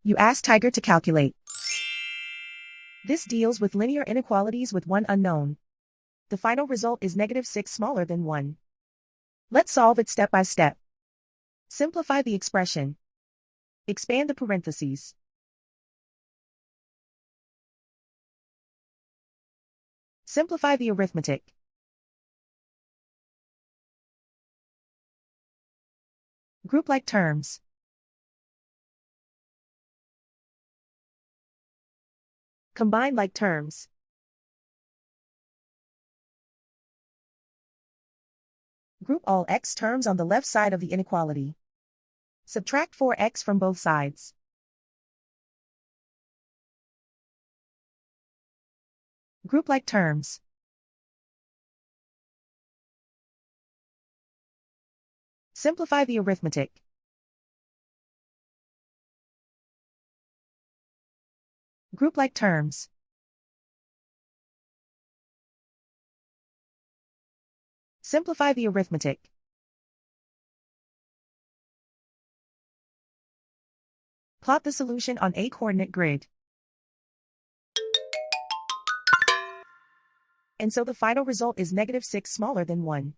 You ask Tiger to calculate. This deals with linear inequalities with one unknown. The final result is -6 smaller than 1. Let's solve it step by step. Simplify the expression. Expand the parentheses. Simplify the arithmetic. Group like terms. Combine like terms. Group all x terms on the left side of the inequality. Subtract 4x from both sides. Group like terms. Simplify the arithmetic. Group like terms. Simplify the arithmetic. Plot the solution on a coordinate grid. And so the final result is -6 smaller than 1.